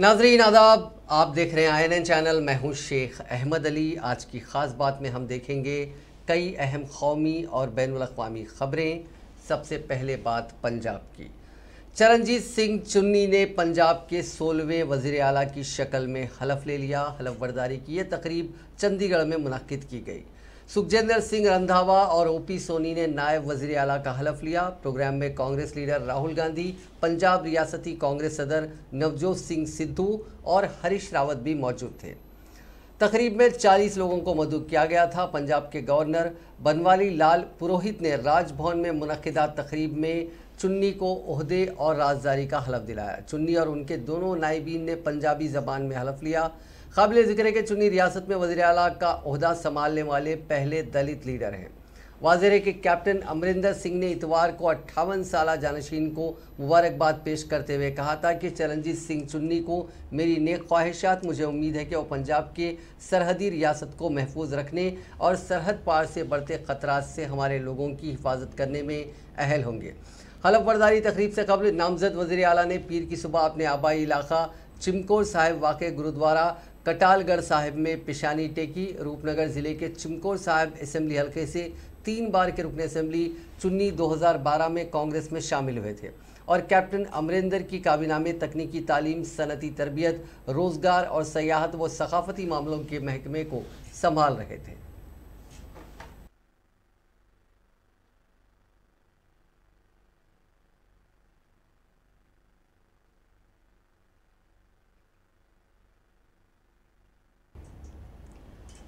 नाजरीन आदाब, आप देख रहे हैं INN चैनल। मैं हूं शेख अहमद अली। आज की ख़ास बात में हम देखेंगे कई अहम कौमी और बैनुल अक़वामी ख़बरें। सबसे पहले बात पंजाब की। चरणजीत सिंह चुन्नी ने पंजाब के 16वें वज़ीर आला की शक्ल में हलफ ले लिया। हलफ बर्दारी की यह तकरीब चंडीगढ़ में मुनक्किद की गई। सुखजिंदर सिंह रंधावा और OP सोनी ने नायब वज़ीर आला का हलफ लिया। प्रोग्राम में कांग्रेस लीडर राहुल गांधी, पंजाब रियासती कांग्रेस सदर नवजोत सिंह सिद्धू और हरीश रावत भी मौजूद थे। तकरीब में 40 लोगों को मदऊ किया गया था। पंजाब के गवर्नर बनवारी लाल पुरोहित ने राजभवन में मुनक्किदा तकरीब में चुन्नी को ओहदे और राजदारी का हलफ दिलाया। चुन्नी और उनके दोनों नायबीन ने पंजाबी ज़बान में हलफ लिया। काबिल ज़िक्र है कि चुन्नी रियासत में वज़ीर आला का ओहदा संभालने वाले पहले दलित लीडर हैं। वाज़ेह है कि कैप्टन अमरिंदर सिंह ने इतवार को 58 साला जानशीन को मुबारकबाद पेश करते हुए कहा था कि चरणजीत सिंह चुन्नी को मेरी नेक ख्वाहिशात। मुझे उम्मीद है कि वो पंजाब के सरहदी रियासत को महफूज रखने और सरहद पार से बढ़ते ख़तरात से हमारे लोगों की हिफाजत करने में अहल होंगे। हलफ बर्दारी तकरीब से कबल नामजद वज़ीर आला ने पीर की सुबह अपने आबाई इलाका चिमकोर साहिब वाक़ गुरुद्वारा कटालगढ़ साहिब में पेशानी टेकी। रूपनगर ज़िले के चिमकोर साहिब असम्बली हल्के से 3 बार के रुकन असम्बली चुन्नी 2012 में कांग्रेस में शामिल हुए थे और कैप्टन अमरिंदर की काबीना में तकनीकी तालीम, सनती तरबियत, रोज़गार और सयाहत व सकाफ़ती मामलों के महकमे को संभाल रहे थे।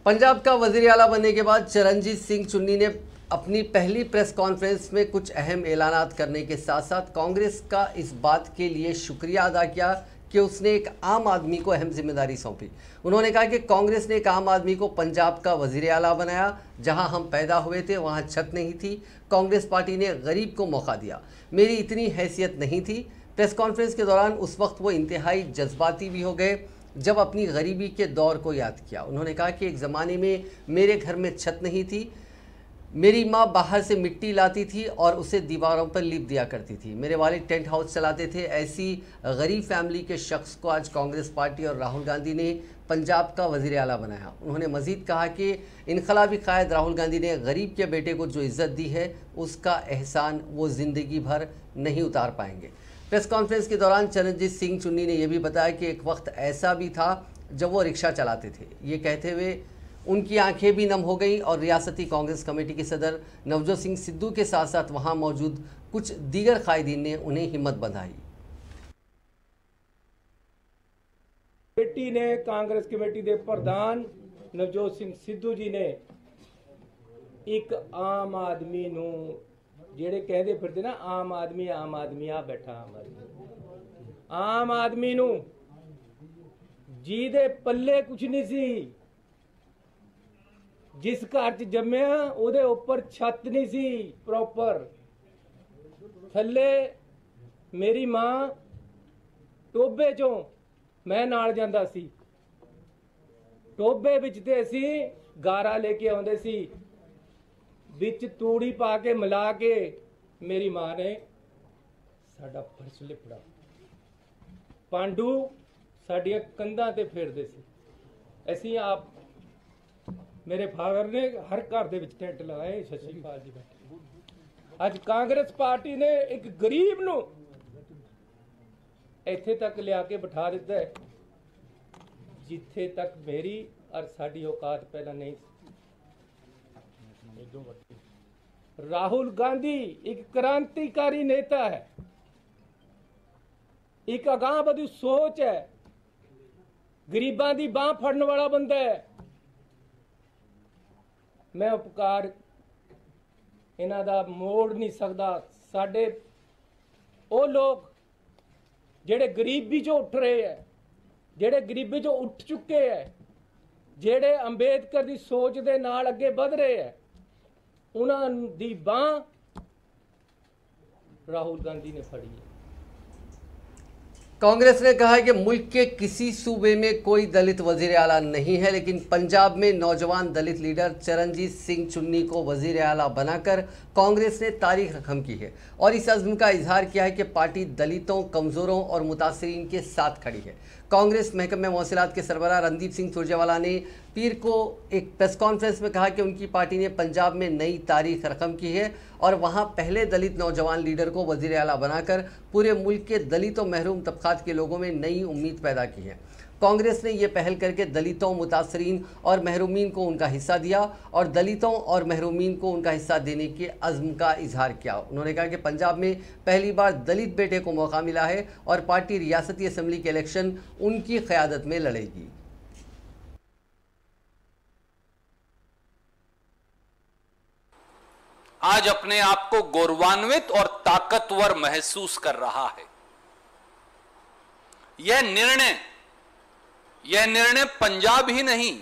पंजाब का वज़ीर आला बनने के बाद चरणजीत सिंह चुन्नी ने अपनी पहली प्रेस कॉन्फ्रेंस में कुछ अहम ऐलानात करने के साथ साथ कांग्रेस का इस बात के लिए शुक्रिया अदा किया कि उसने एक आम आदमी को अहम जिम्मेदारी सौंपी। उन्होंने कहा कि कांग्रेस ने एक आम आदमी को पंजाब का वज़ीर आला बनाया। जहां हम पैदा हुए थे वहां छत नहीं थी। कांग्रेस पार्टी ने गरीब को मौका दिया। मेरी इतनी हैसियत नहीं थी। प्रेस कॉन्फ्रेंस के दौरान उस वक्त वो इंतहाई जज्बाती भी हो गए जब अपनी गरीबी के दौर को याद किया। उन्होंने कहा कि एक ज़माने में मेरे घर में छत नहीं थी। मेरी माँ बाहर से मिट्टी लाती थी और उसे दीवारों पर लिप दिया करती थी। मेरे वालिद टेंट हाउस चलाते थे। ऐसी गरीब फैमिली के शख्स को आज कांग्रेस पार्टी और राहुल गांधी ने पंजाब का वज़ीर आला बनाया। उन्होंने मज़ीद कहा कि इनकलाबी कायद राहुल गांधी ने गरीब के बेटे को जो इज़्ज़त दी है उसका एहसान वो ज़िंदगी भर नहीं उतार पाएंगे। प्रेस कॉन्फ्रेंस के दौरान चरणजीत सिंह चुन्नी ने यह भी बताया कि एक वक्त ऐसा भी था जब वो रिक्शा चलाते थे। ये कहते हुए उनकी आंखें भी नम हो गईं और रियासती कांग्रेस कमेटी के सदर नवजोत सिंह सिद्धू के साथ साथ वहां मौजूद कुछ दीगर कायदीन ने उन्हें हिम्मत बंधाई। कमेटी ने कांग्रेस कमेटी के प्रधान नवजोत सिंह सिद्धू जी ने एक आम आदमी नू ਜਿਹੜੇ ਕਹਿੰਦੇ ਫਿਰਦੇ ਨਾ ਆਮ ਆਦਮੀ ਆ ਬੈਠਾ ਆਮ ਆਦਮੀ ਨੂੰ ਜਿਹਦੇ ਪੱਲੇ ਕੁਝ ਨਹੀਂ ਸੀ, ਜਿਸ ਘਰ 'ਚ ਜੰਮਿਆ ਉਹਦੇ ਉੱਪਰ ਛੱਤ ਨਹੀਂ ਸੀ ਪ੍ਰੋਪਰ, ਥੱਲੇ ਮੇਰੀ ਮਾਂ ਟੋਬੇ ਚੋਂ ਮੈਂ ਨਾਲ ਜਾਂਦਾ ਸੀ। ਟੋਬੇ ਵਿੱਚ ਤੇ ਅਸੀਂ ਗਾਰਾ ਲੈ ਕੇ ਆਉਂਦੇ ਸੀ, ਵਿੱਚ ਤੂੜੀ ਪਾ ਕੇ ਮਿਲਾ ਕੇ ਮੇਰੀ ਮਾਂ ਨੇ ਸਾਡਾ ਫਰਸ਼ ਲਿਪੜਾ, ਪਾਂਡੂ ਸਾਡੀਆਂ ਕੰਧਾਂ ਤੇ ਫੇਰਦੇ ਸੀ। ਅਸੀਂ ਆਪ ਮੇਰੇ ਫਾਦਰ ਨੇ ਹਰ ਘਰ ਦੇ ਵਿੱਚ ਟੈਂਟ ਲਗਾਏ। ਸਤਿ ਸ਼੍ਰੀ ਅਕਾਲ ਜੀ ਬੈਠੇ। ਅੱਜ ਕਾਂਗਰਸ ਪਾਰਟੀ ਨੇ ਇੱਕ ਗਰੀਬ ਨੂੰ ਇੱਥੇ ਤੱਕ ਲਿਆ ਕੇ ਬਿਠਾ ਦਿੱਤਾ ਹੈ ਜਿੱਥੇ ਤੱਕ ਮੇਰੀ ਔਰ ਸਾਡੀ ਔਕਾਤ ਪਹਿਲਾਂ ਨਹੀਂ ਸੀ। राहुल गांधी एक क्रांतिकारी नेता है, एक अगांह सोच है, गरीबां दी बांह फड़न वाला बंदा है। मैं उपकार इन्हां दा मोड़ नहीं सकदा। साडे ओ लोग जेड़े गरीबी चों उठ रहे हैं, जेड़े गरीबी चों उठ चुके हैं, जेड़े अंबेडकर दी सोच दे नाल अगे वध रहे हैं, उन्हां दी बांह राहुल गांधी ने फड़ी है। कांग्रेस ने कहा है कि मुल्क के किसी सूबे में कोई दलित वजीर आला नहीं है, लेकिन पंजाब में नौजवान दलित लीडर चरणजीत सिंह चुन्नी को वजीर आला बनाकर कांग्रेस ने तारीख रकम की है और इस अज़्म का इजहार किया है कि पार्टी दलितों, कमज़ोरों और मुतासरीन के साथ खड़ी है। कांग्रेस महकमे मौसिलात के सरबराह रणदीप सिंह सुरजेवाला ने पीर को एक प्रेस कॉन्फ्रेंस में कहा कि उनकी पार्टी ने पंजाब में नई तारीख रकम की है और वहां पहले दलित नौजवान लीडर को वजीर आला बनाकर पूरे मुल्क के दलित और महरूम तबकात के लोगों में नई उम्मीद पैदा की है। कांग्रेस ने यह पहल करके दलितों, मुतासरीन और महरूमीन को उनका हिस्सा दिया और दलितों और महरूमीन को उनका हिस्सा देने के अज़्म का इजहार किया। उन्होंने कहा कि पंजाब में पहली बार दलित बेटे को मौका मिला है और पार्टी रियासती असम्बली के इलेक्शन उनकी क़यादत में लड़ेगी। आज अपने आप को गौरवान्वित और ताकतवर महसूस कर रहा है। यह निर्णय पंजाब ही नहीं,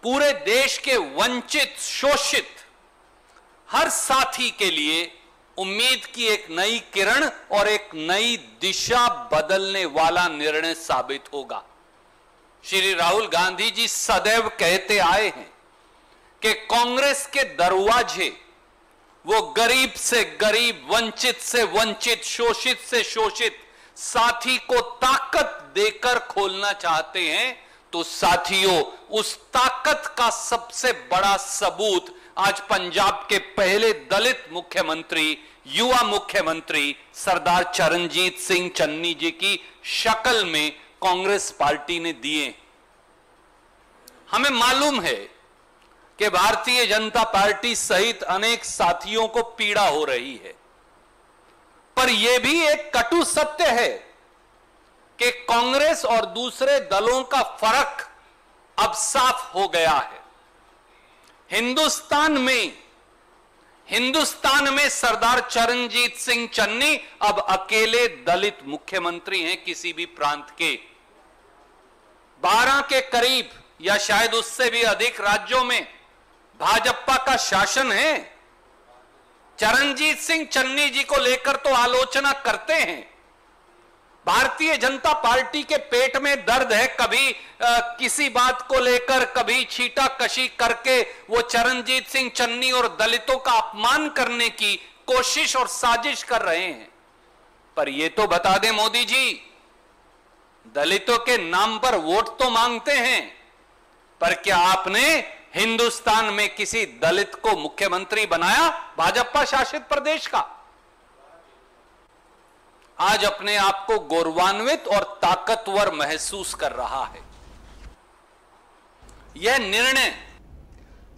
पूरे देश के वंचित, शोषित हर साथी के लिए उम्मीद की एक नई किरण और एक नई दिशा बदलने वाला निर्णय साबित होगा। श्री राहुल गांधी जी सदैव कहते आए हैं कि कांग्रेस के दरवाजे वो गरीब से गरीब, वंचित से वंचित, शोषित से शोषित साथी को ताकत देकर खोलना चाहते हैं। तो साथियों, उस ताकत का सबसे बड़ा सबूत आज पंजाब के पहले दलित मुख्यमंत्री, युवा मुख्यमंत्री सरदार चरणजीत सिंह चन्नी जी की शक्ल में कांग्रेस पार्टी ने दिए। हमें मालूम है कि भारतीय जनता पार्टी सहित अनेक साथियों को पीड़ा हो रही है, पर यह भी एक कटु सत्य है कि कांग्रेस और दूसरे दलों का फर्क अब साफ हो गया है। हिंदुस्तान में सरदार चरणजीत सिंह चन्नी अब अकेले दलित मुख्यमंत्री हैं किसी भी प्रांत के। 12 के करीब या शायद उससे भी अधिक राज्यों में भाजपा का शासन है। चरणजीत सिंह चन्नी जी को लेकर तो आलोचना करते हैं। भारतीय जनता पार्टी के पेट में दर्द है, कभी किसी बात को लेकर कभी छीटा कशी करके वो चरणजीत सिंह चन्नी और दलितों का अपमान करने की कोशिश और साजिश कर रहे हैं। पर ये तो बता दें मोदी जी, दलितों के नाम पर वोट तो मांगते हैं, पर क्या आपने हिंदुस्तान में किसी दलित को मुख्यमंत्री बनाया भाजपा शासित प्रदेश का? आज अपने आप को गौरवान्वित और ताकतवर महसूस कर रहा है। यह निर्णय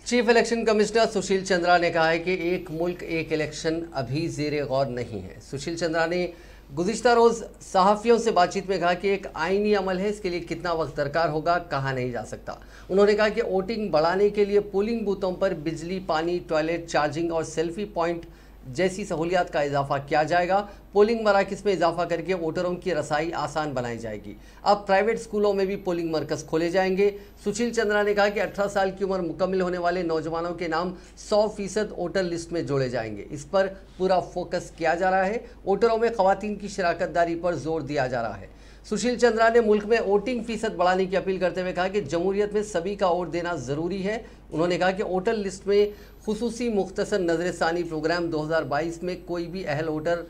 chief election commissioner Sushil Chandra ने कहा है कि एक मुल्क एक इलेक्शन अभी जेर गौर नहीं है। सुशील चंद्रा ने गुज़िश्ता रोज़ सहाफ़ियों से बातचीत में कहा कि एक आईनी अमल है, इसके लिए कितना वक्त दरकार होगा कहा नहीं जा सकता। उन्होंने कहा कि वोटिंग बढ़ाने के लिए पोलिंग बूथों पर बिजली, पानी, टॉयलेट, चार्जिंग और सेल्फी पॉइंट जैसी सहूलियात का इजाफा किया जाएगा। पोलिंग मराकज़ में इजाफा करके वोटरों की रसाई आसान बनाई जाएगी। अब प्राइवेट स्कूलों में भी पोलिंग मरकज़ खोले जाएंगे। सुशील चंद्रा ने कहा कि 18 साल की उम्र मुकम्मिल होने वाले नौजवानों के नाम 100% वोटर लिस्ट में जोड़े जाएंगे। इस पर पूरा फोकस किया जा रहा है। वोटरों में ख़वातीन की शराकतदारी पर जोर दिया जा रहा है। सुशील चंद्रा ने मुल्क में वोटिंग फ़ीसद बढ़ाने की अपील करते हुए कहा कि जमहूरियत में सभी का वोट देना ज़रूरी है। उन्होंने कहा कि वोटर लिस्ट में खुसूसी मुख्तसर नज़रसानी प्रोग्राम 2022 में कोई भी अहल वोटर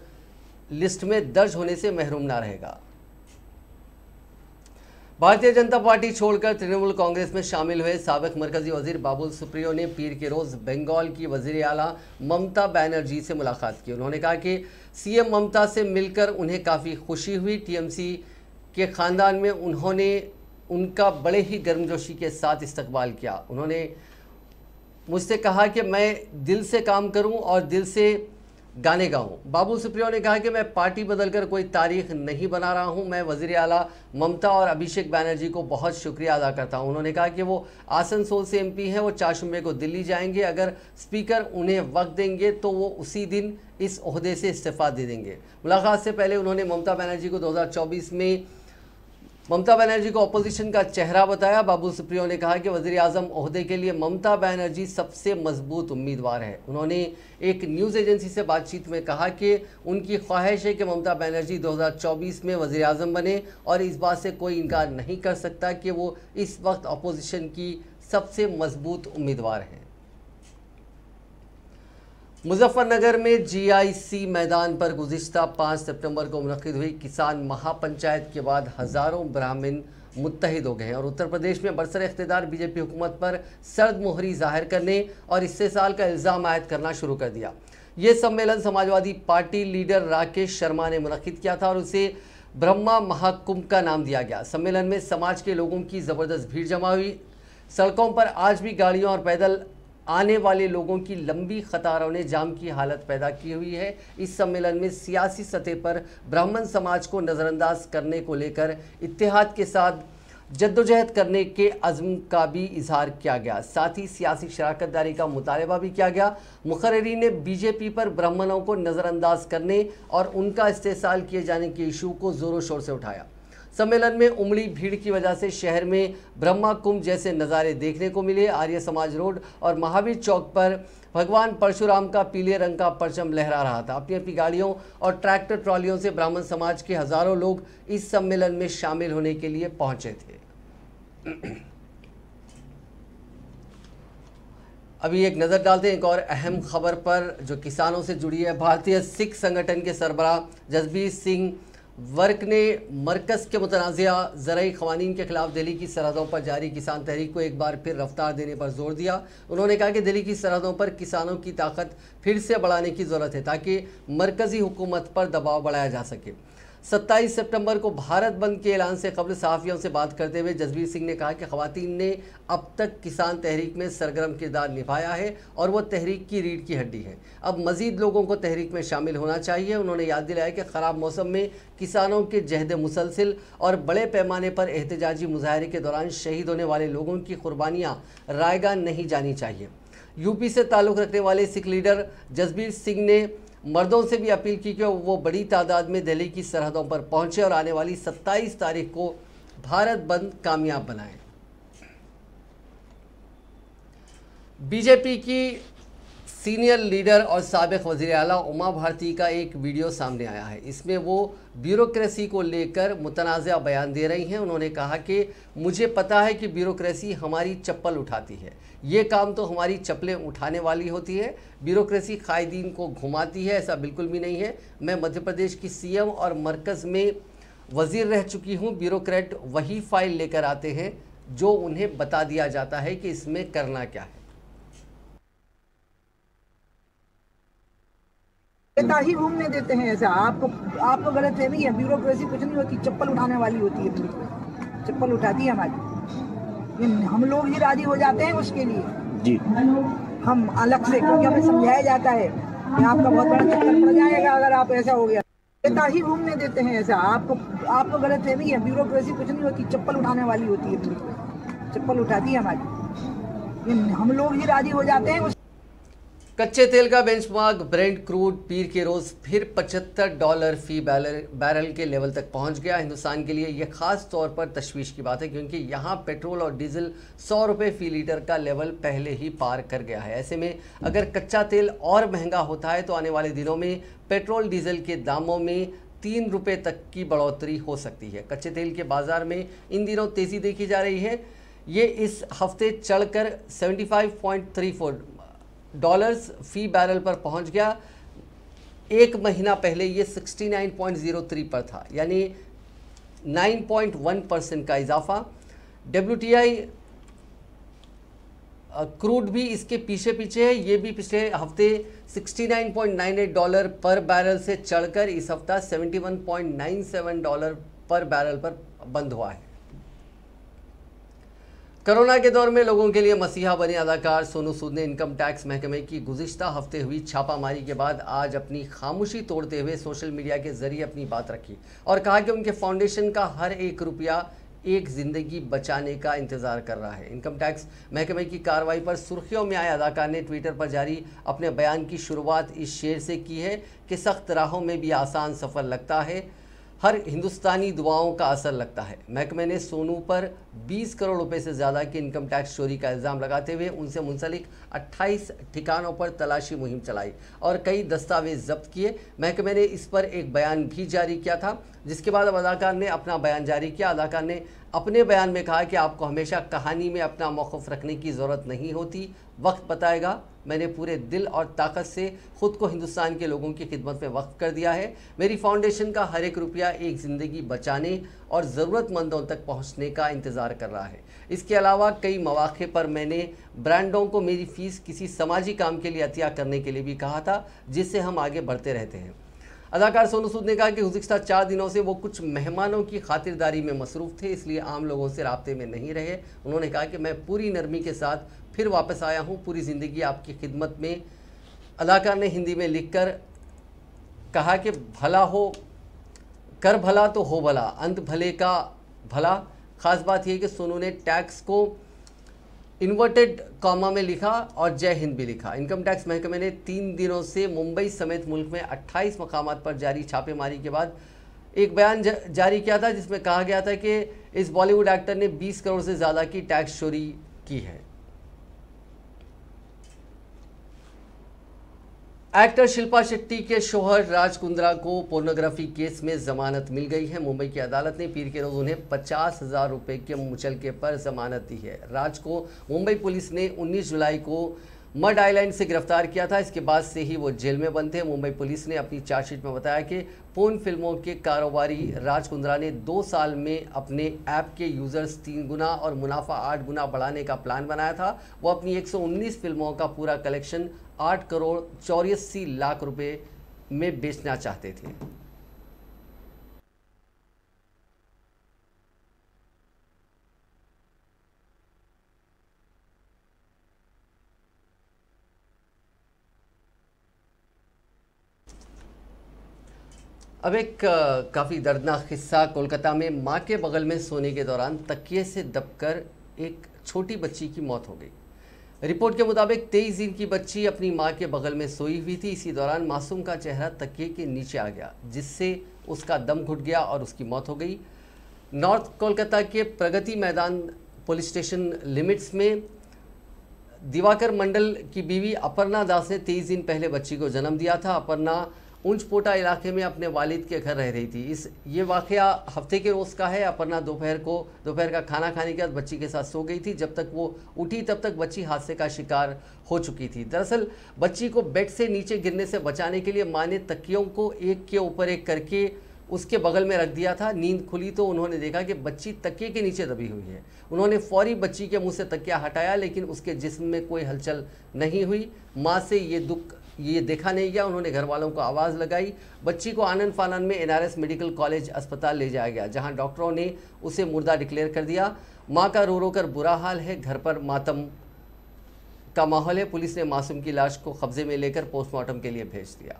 लिस्ट में दर्ज होने से महरूम ना रहेगा। भारतीय जनता पार्टी छोड़कर तृणमूल कांग्रेस में शामिल हुए साबिक मरकजी वजीर बाबुल सुप्रियो ने पीर के रोज़ बंगाल की वज़ीर आला ममता बनर्जी से मुलाकात की। उन्होंने कहा कि सीएम ममता से मिलकर उन्हें काफ़ी खुशी हुई। टीएमसी के ख़ानदान में उन्होंने उनका बड़े ही गर्मजोशी के साथ इस्तकबाल किया। उन्होंने मुझसे कहा कि मैं दिल से काम करूं और दिल से गाने गाऊं। बाबुल सुप्रियो ने कहा कि मैं पार्टी बदलकर कोई तारीख नहीं बना रहा हूं। मैं वज़ीर आला ममता और अभिषेक बैनर्जी को बहुत शुक्रिया अदा करता हूं। उन्होंने कहा कि वो आसनसोल से एमपी हैं, वो 4 जुम्मे को दिल्ली जाएंगे। अगर स्पीकर उन्हें वक्त देंगे तो वो उसी दिन इस ओहदे से इस्तीफ़ा दे देंगे। मुलाकात से पहले उन्होंने ममता बनर्जी को 2024 में ममता बनर्जी को अपोजिशन का चेहरा बताया। बाबुल सुप्रियो ने कहा कि वज़ीर आज़म ओहदे के लिए ममता बनर्जी सबसे मजबूत उम्मीदवार है। उन्होंने एक न्यूज़ एजेंसी से बातचीत में कहा कि उनकी ख्वाहिश है कि ममता बनर्जी 2024 में वज़ीर आज़म बने और इस बात से कोई इनकार नहीं कर सकता कि वो इस वक्त अपोजिशन की सबसे मजबूत उम्मीदवार हैं। मुजफ्फरनगर में जीआईसी मैदान पर गुज़िश्ता 5 सितंबर को मुनक़्क़िद हुई किसान महापंचायत के बाद हज़ारों ब्राह्मण मुत्तहिद हो गए हैं और उत्तर प्रदेश में बरसर इख्तिदार बीजेपी हुकूमत पर सर्द मोहरी जाहिर करने और इस्तेसाल का इल्ज़ाम आयद करना शुरू कर दिया। ये सम्मेलन समाजवादी पार्टी लीडर राकेश शर्मा ने मुनक़्क़िद किया था और उसे ब्रह्मा महाकुंभ का नाम दिया गया। सम्मेलन में समाज के लोगों की ज़बरदस्त भीड़ जमा हुई। सड़कों पर आज भी गाड़ियों और पैदल आने वाले लोगों की लंबी कतारों ने जाम की हालत पैदा की हुई है। इस सम्मेलन में सियासी सतह पर ब्राह्मण समाज को नज़रअंदाज करने को लेकर इत्तेहाद के साथ जद्दोजहद करने के अज़्म का भी इजहार किया गया। साथ ही सियासी शराकतदारी का मुतालबा भी किया गया। मुखर्रीन ने बीजेपी पर ब्राह्मणों को नज़रअंदाज करने और उनका इस्तेसाल किए जाने के इशू को ज़ोरों शोर से उठाया। सम्मेलन में उमड़ी भीड़ की वजह से शहर में ब्रह्मा कुंभ जैसे नज़ारे देखने को मिले। आर्य समाज रोड और महावीर चौक पर भगवान परशुराम का पीले रंग का परचम लहरा रहा था। अपनी अपनी गाड़ियों और ट्रैक्टर ट्रॉलियों से ब्राह्मण समाज के हज़ारों लोग इस सम्मेलन में शामिल होने के लिए पहुंचे थे। अभी एक नज़र डालते हैं एक और अहम खबर पर जो किसानों से जुड़ी है। भारतीय सिख संगठन के सरबराह जसबीर सिंह वर्क ने मरकज़ के मुतनाज़िया ज़राई क़वानीन के ख़िलाफ़ दिल्ली की सरहदों पर जारी किसान तहरीक को एक बार फिर रफ्तार देने पर जोर दिया। उन्होंने कहा कि दिल्ली की सरहदों पर किसानों की ताकत फिर से बढ़ाने की ज़रूरत है ताकि मरकज़ी हुकूमत पर दबाव बढ़ाया जा सके। 27 सितंबर को भारत बंद के ऐलान से कबल सहाफ़ियों से बात करते हुए जसबीर सिंह ने कहा कि ख़वातीन ने अब तक किसान तहरीक में सरगर्म किरदार निभाया है और वो तहरीक की रीढ़ की हड्डी है। अब मज़ीद लोगों को तहरीक में शामिल होना चाहिए। उन्होंने याद दिलाया कि ख़राब मौसम में किसानों के जहद मुसलसिल और बड़े पैमाने पर एहतजाजी मुजाहरे के दौरान शहीद होने वाले लोगों की कुर्बानियाँ रायगा नहीं जानी चाहिए। यूपी से ताल्लुक़ रखने वाले सिख लीडर जसबीर सिंह ने मर्दों से भी अपील की कि वो बड़ी तादाद में दिल्ली की सरहदों पर पहुंचे और आने वाली 27 तारीख को भारत बंद कामयाब बनाएं। बीजेपी की सीनियर लीडर और साबिक वज़ीर आला उमा भारती का एक वीडियो सामने आया है। इसमें वो ब्यूरोक्रेसी को लेकर मुतनाज़ा बयान दे रही हैं। उन्होंने कहा कि मुझे पता है कि ब्यूरोक्रेसी हमारी चप्पल उठाती है, ये काम तो हमारी चप्पलें उठाने वाली होती है। ब्यूरोक्रेसी कायदीन को घुमाती है, ऐसा बिल्कुल भी नहीं है। मैं मध्य प्रदेश की सीएम और मरकज़ में वज़ीर रह चुकी हूँ। ब्यूरोक्रेट वही फाइल लेकर आते हैं जो उन्हें बता दिया जाता है कि इसमें करना क्या है। नेता ही घूमने देते हैं। ऐसा आपको गलत फहमी है। ब्यूरोक्रेसी कुछ नहीं होती, चप्पल उठाने वाली होती है। चप्पल उठाती है हमारी। हम लोग ही राजी हो जाते हैं उसके लिए जी। हम अलग से, क्योंकि हमें समझाया जाता है कि आपका बहुत बड़ा चक्कर पड़ जाएगा अगर आप ऐसा हो गया। नेता ही घूमने देते हैं। ऐसा आपको गलत फहमी है। ब्यूरोक्रेसी कुछ नहीं होती, चप्पल उठाने वाली होती है। चप्पल उठाती है हमारी। हम लोग ही राजी हो जाते हैं। कच्चे तेल का बेंचमार्क ब्रेंट क्रूड पीर के रोज़ फिर $75 फी बैरल के लेवल तक पहुंच गया। हिंदुस्तान के लिए यह ख़ास तौर पर तशवीश की बात है क्योंकि यहां पेट्रोल और डीजल ₹100 फी लीटर का लेवल पहले ही पार कर गया है। ऐसे में अगर कच्चा तेल और महंगा होता है तो आने वाले दिनों में पेट्रोल डीजल के दामों में ₹3 तक की बढ़ोतरी हो सकती है। कच्चे तेल के बाज़ार में इन दिनों तेज़ी देखी जा रही है। ये इस हफ्ते चढ़कर $75.34 फी बैरल पर पहुंच गया। एक महीना पहले ये 69.03 पर था, यानी 9.1% का इजाफा। WTI क्रूड भी इसके पीछे है। ये भी पिछले हफ्ते $69.98 पर बैरल से चढ़कर इस हफ्ता $71.97 पर बैरल पर बंद हुआ है। कोरोना के दौर में लोगों के लिए मसीहा बने अदाकार सोनू सूद ने इनकम टैक्स महकमे की गुज़िश्ता हफ्ते हुई छापामारी के बाद आज अपनी खामोशी तोड़ते हुए सोशल मीडिया के जरिए अपनी बात रखी और कहा कि उनके फाउंडेशन का हर एक रुपया एक ज़िंदगी बचाने का इंतज़ार कर रहा है। इनकम टैक्स महकमे की कार्रवाई पर सुर्खियों में आए अदाकार ने ट्विटर पर जारी अपने बयान की शुरुआत इस शेर से की है कि सख्त राहों में भी आसान सफ़र लगता है, हर हिंदुस्तानी दुआओं का असर लगता है। महकमे ने सोनू पर 20 करोड़ रुपए से ज़्यादा की इनकम टैक्स चोरी का इल्ज़ाम लगाते हुए उनसे मुंसलिक 28 ठिकानों पर तलाशी मुहिम चलाई और कई दस्तावेज जब्त किए। महकमे ने इस पर एक बयान भी जारी किया था, जिसके बाद अब अदाकार ने अपना बयान जारी किया। अदाकार ने अपने बयान में कहा कि आपको हमेशा कहानी में अपना मौक़िफ़ रखने की ज़रूरत नहीं होती, वक्त बताएगा मैंने पूरे दिल और ताकत से खुद को हिंदुस्तान के लोगों की खिदमत में वक्फ कर दिया है। मेरी फाउंडेशन का हर एक रुपया एक ज़िंदगी बचाने और ज़रूरतमंदों तक पहुंचने का इंतज़ार कर रहा है। इसके अलावा कई मौक़े पर मैंने ब्रांडों को मेरी फ़ीस किसी समाजी काम के लिए अतिया करने के लिए भी कहा था, जिससे हम आगे बढ़ते रहते हैं। अदाकार सोनू सूद ने कहा कि गुज़िश्ता 4 दिनों से वो कुछ मेहमानों की खातिरदारी में मसरूफ़ थे, इसलिए आम लोगों से राब्ते में नहीं रहे। उन्होंने कहा कि मैं पूरी नरमी के साथ फिर वापस आया हूँ, पूरी ज़िंदगी आपकी खिदमत में। अदाकार ने हिंदी में लिखकर कहा कि भला हो कर भला तो हो भला, अंत भले का भला। ख़ास बात यह कि सोनू ने टैक्स को इन्वर्टेड कॉमा में लिखा और जय हिंद भी लिखा। इनकम टैक्स महकमे ने 3 दिनों से मुंबई समेत मुल्क में 28 मकामात पर जारी छापेमारी के बाद एक बयान जारी किया था, जिसमें कहा गया था कि इस बॉलीवुड एक्टर ने 20 करोड़ से ज़्यादा की टैक्स चोरी की है। एक्टर शिल्पा शेट्टी के शौहर राज कुंद्रा को पोर्नोग्राफी केस में जमानत मिल गई है। मुंबई की अदालत ने पीर के रोज उन्हें 50,000 रुपये के मुचलके पर जमानत दी है। राज को मुंबई पुलिस ने 19 जुलाई को मड आइलैंड से गिरफ्तार किया था। इसके बाद से ही वो जेल में बंद थे। मुंबई पुलिस ने अपनी चार्जशीट में बताया कि पोर्न फिल्मों के कारोबारी राज कुंद्रा ने 2 साल में अपने ऐप के यूज़र्स 3 गुना और मुनाफा 8 गुना बढ़ाने का प्लान बनाया था। वो अपनी 119 फिल्मों का पूरा कलेक्शन 8 करोड़ 84 लाख रुपए में बेचना चाहते थे। अब एक काफ़ी दर्दनाक किस्सा। कोलकाता में मां के बगल में सोने के दौरान तकिए से दबकर एक छोटी बच्ची की मौत हो गई। रिपोर्ट के मुताबिक 23 दिन की बच्ची अपनी मां के बगल में सोई हुई थी। इसी दौरान मासूम का चेहरा तकिए के नीचे आ गया, जिससे उसका दम घुट गया और उसकी मौत हो गई। नॉर्थ कोलकाता के Pragati Maidan police station limits में दिवाकर मंडल की बीवी अपर्णा दास ने 23 दिन पहले बच्ची को जन्म दिया था। अपर्णा उंचपोटा इलाके में अपने वालिद के घर रह रही थी। ये वाक़या हफ्ते के रोज़ का है। अपर्णा दोपहर का खाना खाने के बाद बच्ची के साथ सो गई थी। जब तक वो उठी तब तक बच्ची हादसे का शिकार हो चुकी थी। दरअसल बच्ची को बेड से नीचे गिरने से बचाने के लिए मां ने तकियों को एक के ऊपर एक करके उसके बगल में रख दिया था। नींद खुली तो उन्होंने देखा कि बच्ची तकिए के नीचे दबी हुई है। उन्होंने फौरी बच्ची के मुंह से तकिया हटाया, लेकिन उसके जिस्म में कोई हलचल नहीं हुई। माँ से ये देखा नहीं गया। उन्होंने घर वालों को आवाज़ लगाई। बच्ची को आनन फानन में NRS मेडिकल कॉलेज अस्पताल ले जाया गया, जहां डॉक्टरों ने उसे मुर्दा डिक्लेयर कर दिया। मां का रो रो कर बुरा हाल है। घर पर मातम का माहौल है। पुलिस ने मासूम की लाश को कब्जे में लेकर पोस्टमार्टम के लिए भेज दिया।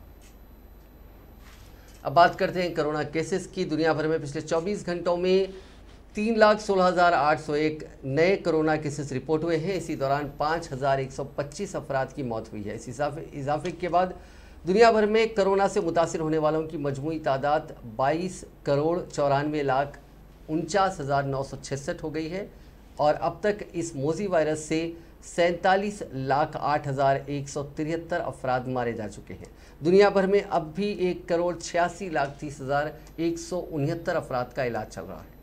अब बात करते हैं कोरोना केसेस की। दुनिया भर में पिछले 24 घंटों में 3,16,801 नए कोरोना केसेस रिपोर्ट हुए हैं। इसी दौरान 5,125 अफराद की मौत हुई है। इस इजाफे के बाद दुनिया भर में कोरोना से मुतासिर होने वालों की मजमूई तादाद 22 करोड़ 94 लाख 49,966 हो गई है और अब तक इस मोजी वायरस से 47 लाख 8,173 अफराद मारे जा चुके हैं। दुनिया भर में अब भी 1 करोड़ 86 लाख 30,169 अफराद का इलाज चल रहा है।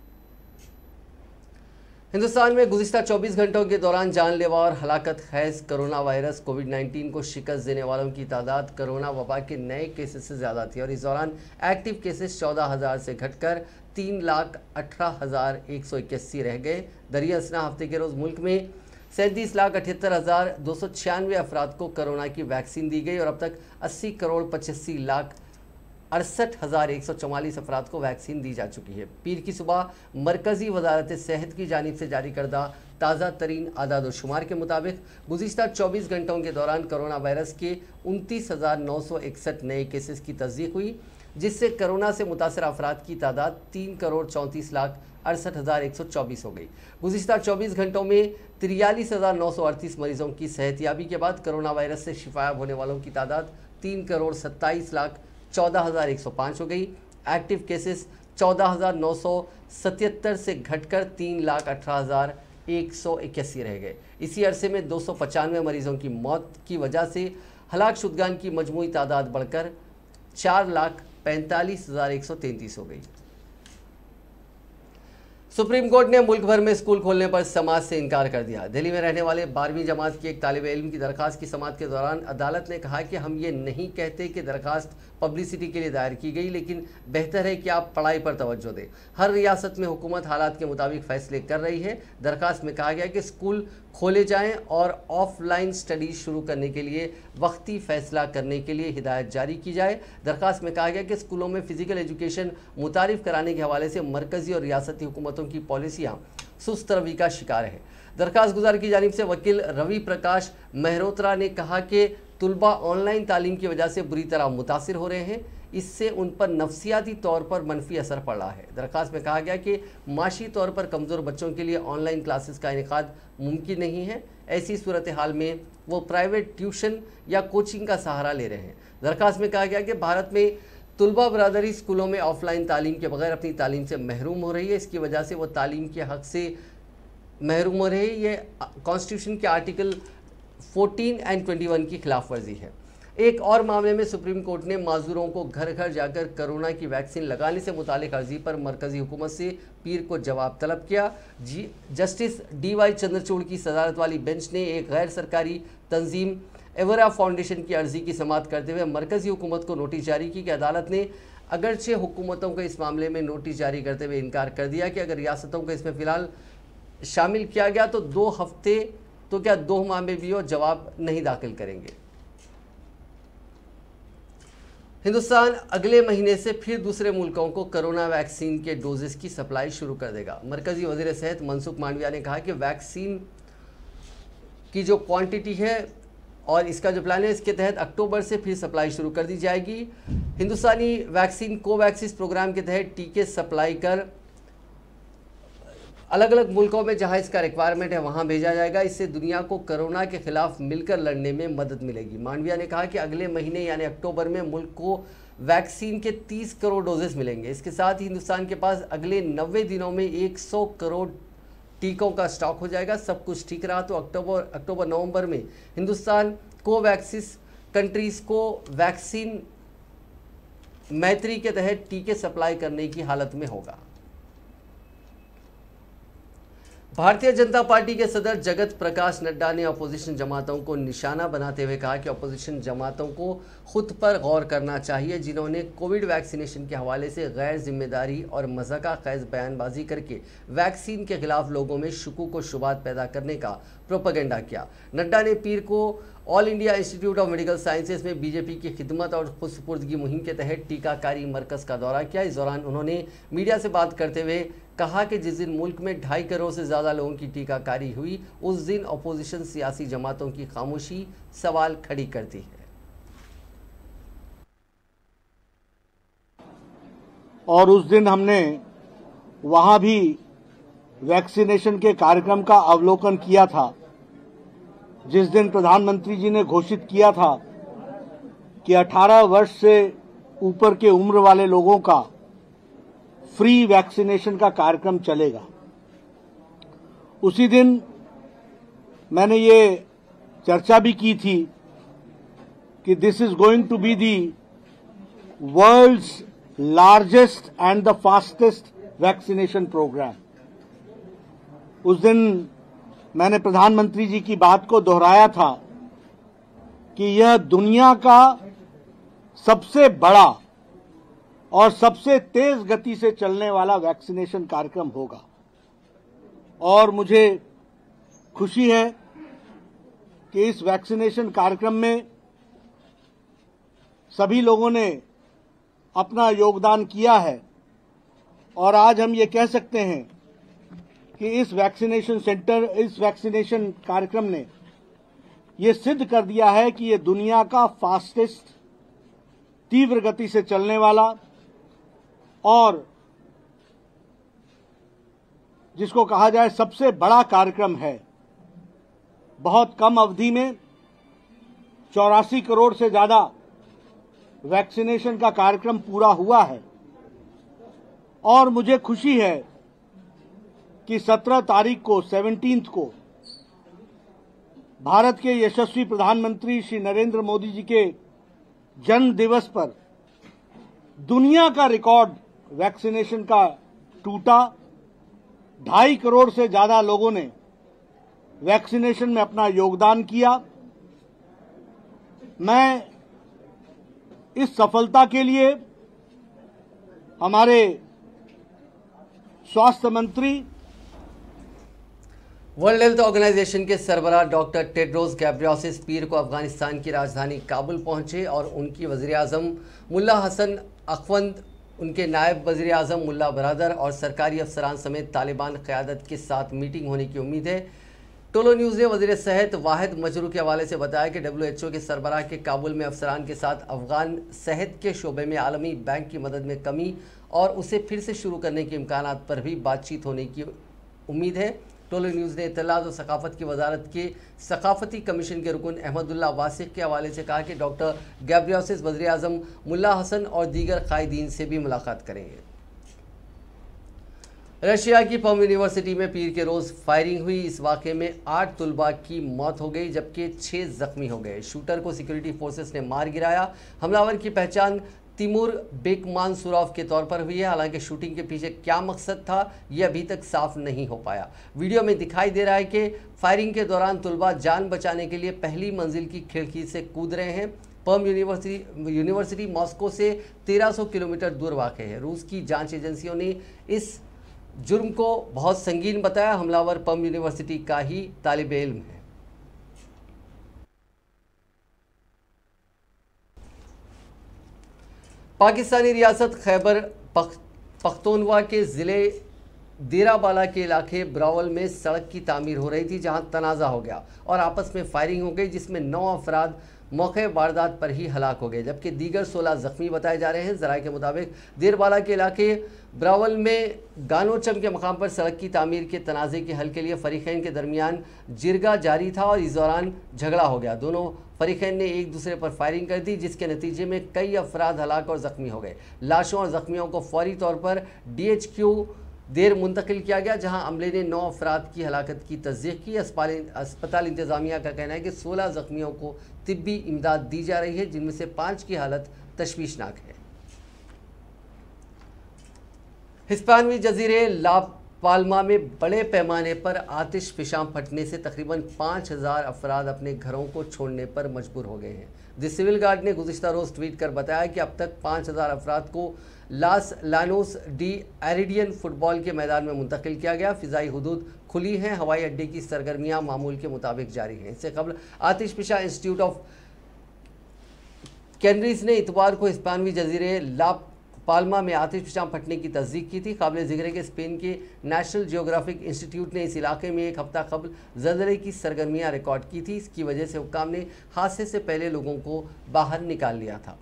हिंदुस्तान में गुज़िश्ता 24 घंटों के दौरान जानलेवा और हलाकत खैज कोरोना वायरस कोविड-19 को शिकस्त देने वालों की तादाद कोरोना वबा के नए केसेस से ज़्यादा थी और इस दौरान एक्टिव केसेस 14,000 से घटकर 3,18,181 रह गए। दरिया असना हफ्ते के रोज़ मुल्क में 37,78,296 अफराद को कोरोना की वैक्सीन दी गई और अब तक 80 करोड़ 85 लाख 68,144 अफराद को वैक्सीन दी जा चुकी है। पीर की सुबह मरकज़ी वजारत सेहत की जानिब से जारी करदा ताज़ा तरीन आदाद-ओ-शुमार के मुताबिक गुज़िश्ता 24 घंटों के दौरान कोरोना वायरस के 29,961 नए केसेस की तस्दीक हुई, जिससे कोरोना से मुतासर अफराद की तादाद 3 करोड़ 34 लाख 68,124 हो गई। गुज़िश्ता 24 घंटों में 43,938 मरीजों की सेहतयाबी के बाद कोरोना वायरस से शिफायाब होने वालों की तादाद 3 करोड़ 27 लाख 14,105 हो गई। एक्टिव केसेस 14,977 से घटकर 3,18,181 रह गए। इसी अरसे में 295 मरीजों की मौत की वजह से हलाक शुदगान की मजमूई तादाद बढ़कर 4,45,133 हो गई। सुप्रीम कोर्ट ने मुल्क भर में स्कूल खोलने पर समाअत से इनकार कर दिया। दिल्ली में रहने वाले 12वीं जमात की एक तालिब इल्म की दरखास्त की समाअत के दौरान अदालत ने कहा कि हम ये नहीं कहते कि दरखास्त पब्लिसिटी के लिए दायर की गई, लेकिन बेहतर है कि आप पढ़ाई पर तवज्जो दें। हर रियासत में हुकूमत हालात के मुताबिक फैसले कर रही है। दरखास्त में कहा गया कि स्कूल खोले जाएं और ऑफलाइन स्टडीज शुरू करने के लिए वक्ती फैसला करने के लिए हिदायत जारी की जाए। दरखास्त में कहा गया कि स्कूलों में फिजिकल एजुकेशन मुतारिफ कराने के हवाले से मरकजी और रियासती हुकूमतों की पॉलिसियाँ सुस्त रवि का शिकार है। दरखास्त गुजार की जानिब से वकील रवि प्रकाश मेहरोत्रा ने कहा कि तुलबा ऑनलाइन तालीम की वजह से बुरी तरह मुतासिर हो रहे हैं, इससे उन पर नफ्सियाती तौर पर मनफी असर पड़ रहा है। दरखास्त में कहा गया कि माशी तौर पर कमज़ोर बच्चों के लिए ऑनलाइन क्लासेस का इनेकाद मुमकिन नहीं है। ऐसी सूरत हाल में वो प्राइवेट ट्यूशन या कोचिंग का सहारा ले रहे हैं। दरखास्त में कहा गया कि भारत में तुलबा बरादरी स्कूलों में ऑफलाइन तालीम के बगैर अपनी तालीम से महरूम हो रही है। इसकी वजह से वो तालीम के हक़ से महरूम हो रही है। ये कॉन्स्टिट्यूशन के आर्टिकल 14 और 21 की खिलाफ वर्जी है। एक और मामले में सुप्रीम कोर्ट ने माजूरों को घर घर जाकर कोरोना की वैक्सीन लगाने से मुतालिक अर्जी पर मरकजी हुकूमत से पीर को जवाब तलब किया। जस्टिस DY चंद्रचूड़ की सदारत वाली बेंच ने एक गैर सरकारी तंजीम एवरा फाउंडेशन की अर्जी की समाअत करते हुए मरकजी हुकूमत को नोटिस जारी की कि अदालत ने अगरचे हुकूमतों को इस मामले में नोटिस जारी करते हुए इनकार कर दिया कि अगर रियासतों को इसमें फ़िलहाल शामिल किया गया तो 2 हफ्ते तो क्या 2 माह में भी वो जवाब नहीं दाखिल करेंगे। हिंदुस्तान अगले महीने से फिर दूसरे मुल्कों को कोरोना वैक्सीन के डोजेस की सप्लाई शुरू कर देगा। मरकजी वज़ीर सेहत मनसुख मांडविया ने कहा कि वैक्सीन की जो क्वांटिटी है और इसका जो प्लान है, इसके तहत अक्टूबर से फिर सप्लाई शुरू कर दी जाएगी। हिंदुस्तानी वैक्सीन कोवैक्सिस प्रोग्राम के तहत टीके सप्लाई कर अलग अलग मुल्कों में जहां इसका रिक्वायरमेंट है वहां भेजा जाएगा। इससे दुनिया को कोरोना के खिलाफ मिलकर लड़ने में मदद मिलेगी। मांडविया ने कहा कि अगले महीने यानी अक्टूबर में मुल्क को वैक्सीन के 30 करोड़ डोजेस मिलेंगे। इसके साथ ही हिंदुस्तान के पास अगले 90 दिनों में 100 करोड़ टीकों का स्टॉक हो जाएगा। सब कुछ ठीक रहा तो अक्टूबर नवंबर में हिंदुस्तान कोवैक्सिस कंट्रीज़ को वैक्सीन मैत्री के तहत टीके सप्लाई करने की हालत में होगा। भारतीय जनता पार्टी के सदर जगत प्रकाश नड्डा ने अपोजिशन जमातों को निशाना बनाते हुए कहा कि अपोजिशन जमातों को खुद पर गौर करना चाहिए, जिन्होंने कोविड वैक्सीनेशन के हवाले से गैर जिम्मेदारी और मज़ाक़ा ख़ैज़ बयानबाजी करके वैक्सीन के खिलाफ लोगों में शुकूक व शुबात पैदा करने का प्रोपेगेंडा किया। नड्डा ने पीर को all India institute of medical sciences में बीजेपी की खिदमत और खुदसुपुर्दगी मुहिम के तहत टीकाकारी मरकज़ का दौरा किया। इस दौरान उन्होंने मीडिया से बात करते हुए कहा कि जिस दिन मुल्क में 2.5 करोड़ से ज़्यादा लोगों की टीकाकारी हुई, उस दिन अपोजिशन सियासी जमातों की खामोशी सवाल खड़ी करती है। और उस दिन हमने वहां भी वैक्सीनेशन के कार्यक्रम का अवलोकन किया था, जिस दिन प्रधानमंत्री जी ने घोषित किया था कि 18 वर्ष से ऊपर के उम्र वाले लोगों का फ्री वैक्सीनेशन का कार्यक्रम चलेगा। उसी दिन मैंने ये चर्चा भी की थी कि this is going to be the world's largest and the fastest vaccination programme. उस दिन मैंने प्रधानमंत्री जी की बात को दोहराया था कि यह दुनिया का सबसे बड़ा और सबसे तेज गति से चलने वाला वैक्सीनेशन कार्यक्रम होगा। और मुझे खुशी है कि इस वैक्सीनेशन कार्यक्रम में सभी लोगों ने अपना योगदान किया है और आज हम ये कह सकते हैं कि इस वैक्सीनेशन कार्यक्रम ने ये सिद्ध कर दिया है कि ये दुनिया का फास्टेस्ट, तीव्र गति से चलने वाला और जिसको कहा जाए सबसे बड़ा कार्यक्रम है। बहुत कम अवधि में 84 करोड़ से ज्यादा वैक्सीनेशन का कार्यक्रम पूरा हुआ है। और मुझे खुशी है कि 17 तारीख को 17th को भारत के यशस्वी प्रधानमंत्री श्री नरेंद्र मोदी जी के जन्म दिवस पर दुनिया का रिकॉर्ड वैक्सीनेशन का टूटा 2.5 करोड़ से ज्यादा लोगों ने वैक्सीनेशन में अपना योगदान किया। मैं इस सफलता के लिए हमारे स्वास्थ्य मंत्री, वर्ल्ड हेल्थ ऑर्गेनाइजेशन के सरबराह डॉक्टर टेड्रोस गैब्रियोसिस पीर को अफगानिस्तान की राजधानी काबुल पहुंचे और उनकी वज़ीर आज़म मुल्ला हसन अखवंद, उनके नायब वज़ीर आज़म मुल्ला बरादर और सरकारी अफसरान समेत तालिबान क़यादत के साथ मीटिंग होने की उम्मीद है। टोलो न्यूज़ ने वज़ीर सेहत वाहिद मजरू के हवाले से बताया कि WHO के सरबराह के काबुल में अफसरान के साथ अफगान सेहत के शोबे में आलमी बैंक की मदद में कमी और उसे फिर से शुरू करने के इम्कानात पर भी बातचीत होने की उम्मीद है। टोलो न्यूज़ ने इत्तलात और सकाफ़त की वजारत के सकाफ़ती कमीशन के रुकन अहमदुल्ला वासिक के हवाले से कहा कि डॉक्टर गैब्रियोसिस वज़ीर आज़म मुल्ला हसन और दीगर कायदीन से भी मुलाकात करेंगे। रशिया की पम यूनिवर्सिटी में पीर के रोज़ फायरिंग हुई। इस वाक़े में 8 तुलबा की मौत हो गई जबकि 6 ज़ख्मी हो गए। शूटर को सिक्योरिटी फोर्सेस ने मार गिराया। हमलावर की पहचान तिमूर बेकमानसुरॉव के तौर पर हुई है। हालांकि शूटिंग के पीछे क्या मकसद था यह अभी तक साफ नहीं हो पाया। वीडियो में दिखाई दे रहा है कि फायरिंग के दौरान तुलबा जान बचाने के लिए पहली मंजिल की खिड़की से कूद रहे हैं। पम यूनिवर्सिटी मॉस्को से 1300 किलोमीटर दूर वाक़ है। रूस की जांच एजेंसियों ने इस जुर्म को बहुत संगीन बताया। हमलावर पम यूनिवर्सिटी का ही तालिब इल्म है। पाकिस्तानी रियासत खैबर पख्तूनख्वा के ज़िले देराबाला के इलाके ब्रावल में सड़क की तामीर हो रही थी जहां तनाज़ा हो गया और आपस में फायरिंग हो गई जिसमें 9 अफराद मौके वारदात पर ही हलाक हो गए जबकि दीगर 16 ज़ख्मी बताए जा रहे हैं। ज़राए के मुताबिक देरबाला के इलाके ब्रावल में गानोचम के मकाम पर सड़क की तामीर के तनाज़े के हल के लिए फ़रीक़ैन के दरमियान जिरगा जारी था और इस दौरान झगड़ा हो गया। दोनों फ़रीक़ैन ने एक दूसरे पर फायरिंग कर दी जिसके नतीजे में कई अफराद हलाक और ज़ख्मी हो गए। लाशों और ज़ख्मियों को फौरी तौर पर DHQ देर मुंतकिल किया गया जहां अमले ने 9 अफराद की हलाकत की तस्दीक की। अस्पताल इंतज़ामिया का कहना है कि 16 ज़ख्मियों को तिब्बी इमदाद दी जा रही है जिनमें से 5 की हालत तशवीशनाक है। हिस्पानवी जजीरे ला पाल्मा में बड़े पैमाने पर आतिश फिशां फटने से तकरीबन 5000 अफराद अपने घरों को छोड़ने पर मजबूर हो गए हैं। द सिविल गार्ड ने गुज़िश्ता रोज़ ट्वीट कर बताया कि अब तक 5000 अफराद को लास लानोस डी एरिडियन फुटबॉल के मैदान में मुंतकिल किया गया। फ़िज़ाई हदूद खुली हैं। हवाई अड्डे की सरगर्मियाँ मामूल के मुताबिक जारी हैं। इससे कबल आतिश फिशा इंस्टीट्यूट ऑफ कैनरीज ने इतवार को हिस्पानवी जजीरे ला पाल्मा में आतिश फिशां फटने की तस्दीक की थी। काबिल ज़िक्र है कि स्पेन के नेशनल जियोग्राफिक इंस्टीट्यूट ने इस इलाके में एक हफ्ता कबल ज़लज़ले की सरगर्मियाँ रिकॉर्ड की थी। इसकी वजह से हुक्काम ने हादसे से पहले लोगों को बाहर निकाल लिया था।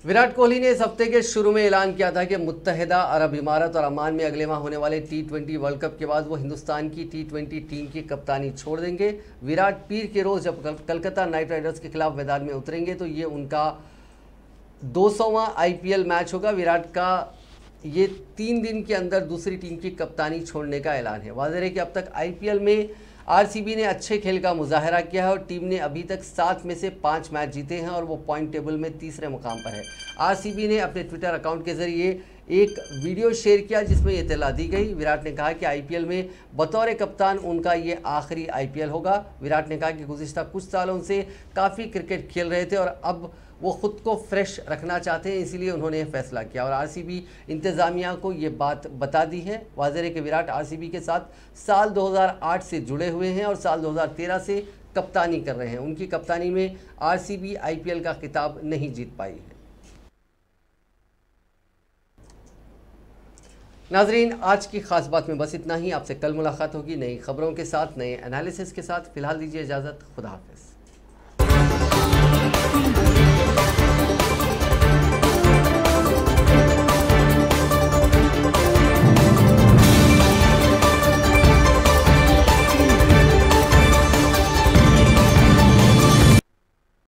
विराट कोहली ने इस हफ्ते के शुरू में ऐलान किया था कि मुत्तहिदा अरब इमारात और अमान में अगले माह होने वाले T20 वर्ल्ड कप के बाद वो हिंदुस्तान की T20 टीम की कप्तानी छोड़ देंगे। विराट पीर के रोज़ जब कलकत्ता नाइट राइडर्स के खिलाफ मैदान में उतरेंगे तो ये उनका 200वां IPL मैच होगा। विराट का ये 3 दिन के अंदर दूसरी टीम की कप्तानी छोड़ने का ऐलान है। वाज़ेह है कि अब तक IPL में RCB ने अच्छे खेल का मुजाहरा किया है और टीम ने अभी तक 7 में से 5 मैच जीते हैं और वो पॉइंट टेबल में तीसरे मुकाम पर है। RCB ने अपने ट्विटर अकाउंट के जरिए एक वीडियो शेयर किया जिसमें ये इत्तला दी गई। विराट ने कहा कि IPL में बतौर कप्तान उनका ये आखिरी IPL होगा। विराट ने कहा कि गुज़िश्ता कुछ सालों से काफ़ी क्रिकेट खेल रहे थे और अब वो ख़ुद को फ्रेश रखना चाहते हैं, इसीलिए उन्होंने फैसला किया और RCB इंतज़ामिया को ये बात बता दी है। वाज़ेह है कि विराट RCB के साथ साल 2008 से जुड़े हुए हैं और साल 2013 से कप्तानी कर रहे हैं। उनकी कप्तानी में RCB IPL का खिताब नहीं जीत पाई है। नाजरीन, आज की खास बात में बस इतना ही। आपसे कल मुलाकात होगी नई खबरों के साथ, नए एनालिसिस के साथ। फिलहाल दीजिए इजाज़त। खुदा हाफिज़।